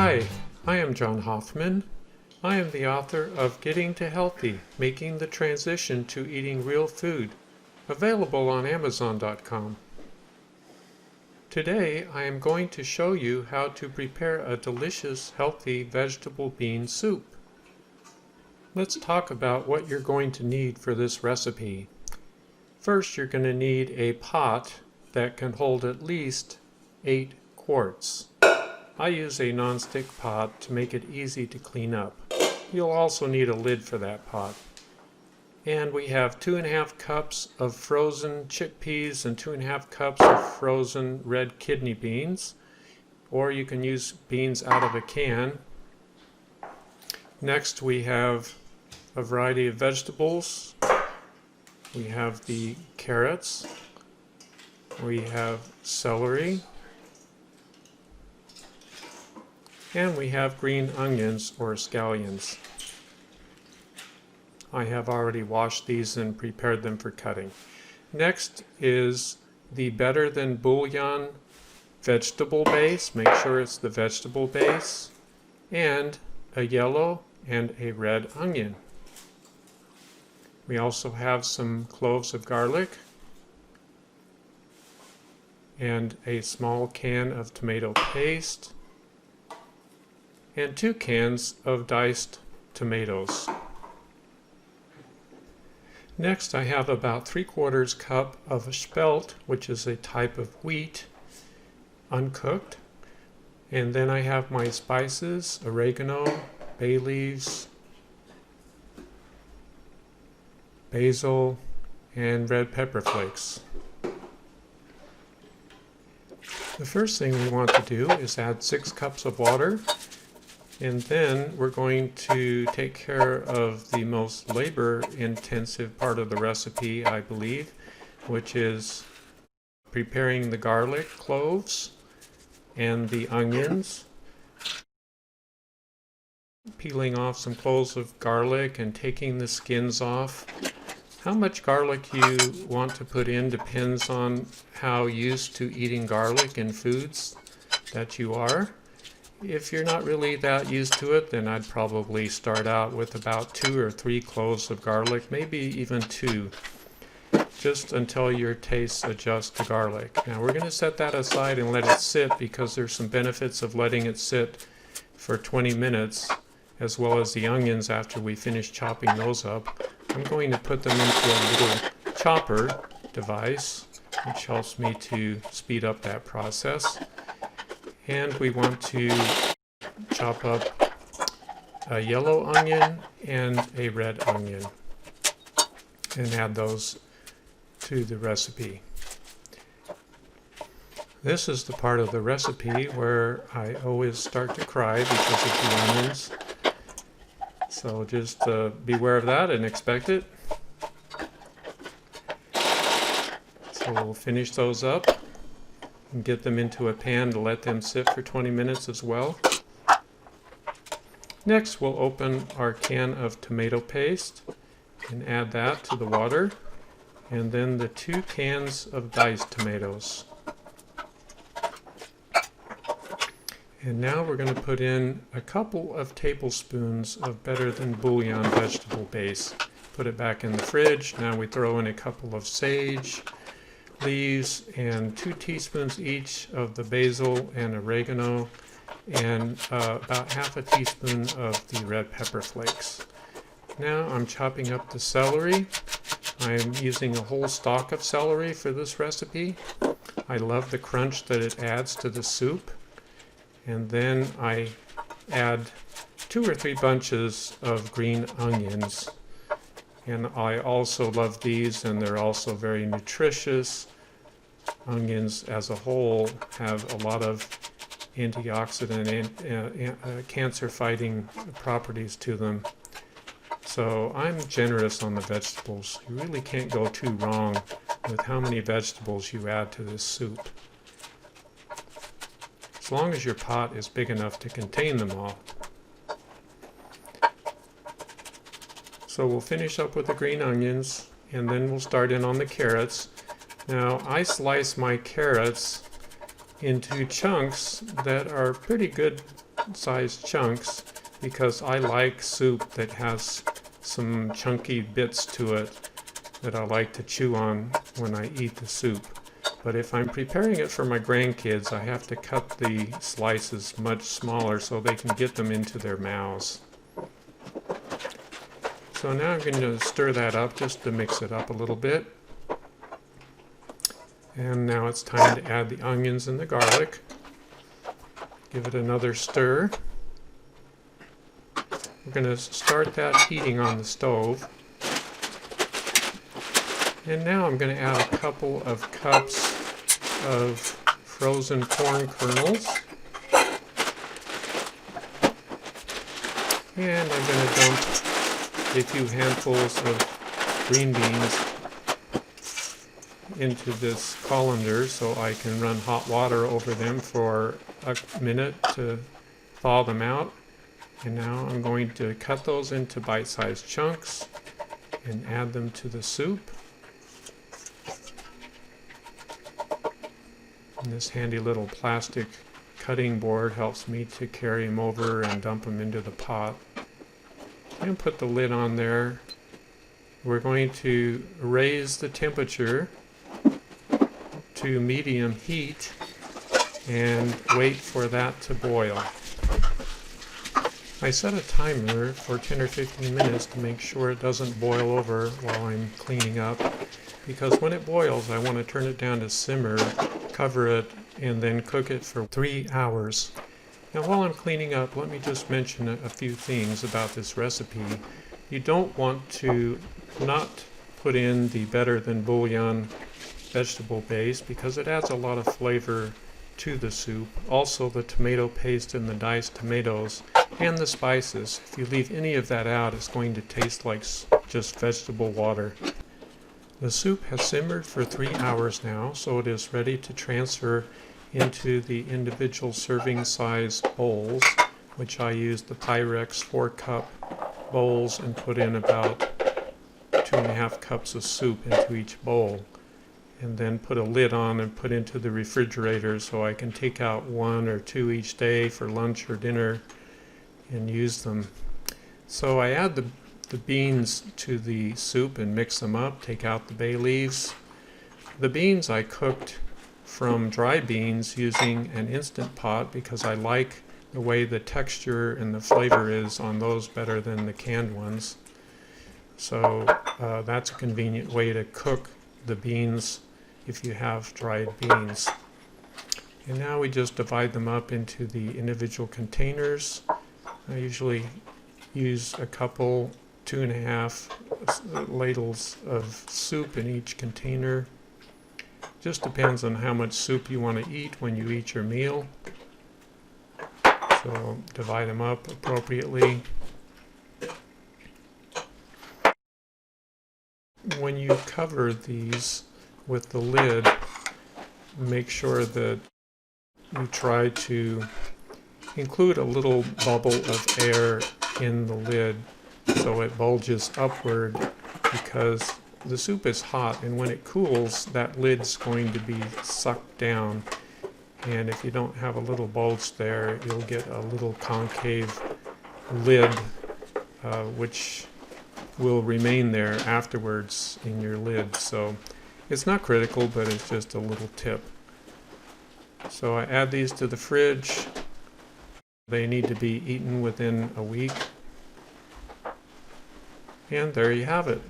Hi, I am John Hoffman. I am the author of Getting to Healthy, Making the Transition to Eating Real Food, available on Amazon.com. Today I am going to show you how to prepare a delicious, healthy vegetable bean soup. Let's talk about what you're going to need for this recipe. First, you're going to need a pot that can hold at least 8 quarts. I use a non-stick pot to make it easy to clean up. You'll also need a lid for that pot. And we have 2½ cups of frozen chickpeas and 2½ cups of frozen red kidney beans, or you can use beans out of a can. Next we have a variety of vegetables. We have the carrots, we have celery, and we have green onions or scallions. I have already washed these and prepared them for cutting. Next is the better than bouillon vegetable base. Make sure it's the vegetable base, and a yellow and a red onion. We also have some cloves of garlic and a small can of tomato paste and 2 cans of diced tomatoes. Next, I have about 3/4 cup of spelt, which is a type of wheat, uncooked. And then I have my spices, oregano, bay leaves, basil, and red pepper flakes. The first thing we want to do is add 6 cups of water. And then we're going to take care of the most labor-intensive part of the recipe, I believe, which is preparing the garlic cloves and the onions. Peeling off some cloves of garlic and taking the skins off. How much garlic you want to put in depends on how used to eating garlic in foods that you are. If you're not really that used to it, then I'd probably start out with about 2 or 3 cloves of garlic, maybe even 2, just until your tastes adjust to garlic. Now we're going to set that aside and let it sit, because there's some benefits of letting it sit for 20 minutes, as well as the onions after we finish chopping those up. I'm going to put them into a little chopper device, which helps me to speed up that process. And we want to chop up a yellow onion and a red onion and add those to the recipe. This is the part of the recipe where I always start to cry because of the onions. So just beware of that and expect it. So we'll finish those up and get them into a pan to let them sit for 20 minutes as well. Next, we'll open our can of tomato paste and add that to the water, and then the 2 cans of diced tomatoes. And now we're going to put in a couple of tablespoons of better than bouillon vegetable base. Put it back in the fridge. Now we throw in a couple of sage leaves and 2 teaspoons each of the basil and oregano, and about ½ a teaspoon of the red pepper flakes. Now I'm chopping up the celery. I'm using a whole stalk of celery for this recipe. I love the crunch that it adds to the soup. And then I add 2 or 3 bunches of green onions. And I also love these, and they're also very nutritious. Onions as a whole have a lot of antioxidant and cancer-fighting properties to them. So I'm generous on the vegetables. You really can't go too wrong with how many vegetables you add to this soup, as long as your pot is big enough to contain them all. So we'll finish up with the green onions, and then we'll start in on the carrots. Now I slice my carrots into chunks that are pretty good sized chunks because I like soup that has some chunky bits to it that I like to chew on when I eat the soup. But if I'm preparing it for my grandkids, I have to cut the slices much smaller so they can get them into their mouths. So now I'm going to stir that up just to mix it up a little bit. And now it's time to add the onions and the garlic. Give it another stir. We're going to start that heating on the stove. And now I'm going to add a couple of cups of frozen corn kernels. And I'm going to dump a few handfuls of green beans into this colander so I can run hot water over them for a minute to thaw them out. And now I'm going to cut those into bite-sized chunks and add them to the soup. And this handy little plastic cutting board helps me to carry them over and dump them into the pot. And put the lid on there. We're going to raise the temperature to medium heat and wait for that to boil. I set a timer for 10 or 15 minutes to make sure it doesn't boil over while I'm cleaning up, because when it boils I want to turn it down to simmer, cover it, and then cook it for 3 hours. Now while I'm cleaning up, let me just mention a few things about this recipe. You don't want to not put in the better than bouillon vegetable base because it adds a lot of flavor to the soup. Also the tomato paste and the diced tomatoes and the spices. If you leave any of that out, it's going to taste like just vegetable water. The soup has simmered for 3 hours now, so it is ready to transfer into the individual serving size bowls, which I used the Pyrex 4-cup bowls and put in about 2.5 cups of soup into each bowl. And then put a lid on and put into the refrigerator so I can take out 1 or 2 each day for lunch or dinner and use them. So I add the beans to the soup and mix them up, take out the bay leaves. The beans I cooked from dry beans using an Instant Pot because I like the way the texture and the flavor is on those better than the canned ones. So that's a convenient way to cook the beans if you have dried beans. And now we just divide them up into the individual containers. I usually use a couple, 2.5 ladles of soup in each container. Just depends on how much soup you want to eat when you eat your meal. So divide them up appropriately. When you cover these with the lid, make sure that you try to include a little bubble of air in the lid so it bulges upward, because the soup is hot and when it cools that lid's going to be sucked down, and if you don't have a little bulge there you'll get a little concave lid which will remain there afterwards in your lid. So it's not critical, but it's just a little tip. So I add these to the fridge. They need to be eaten within a week. And there you have it.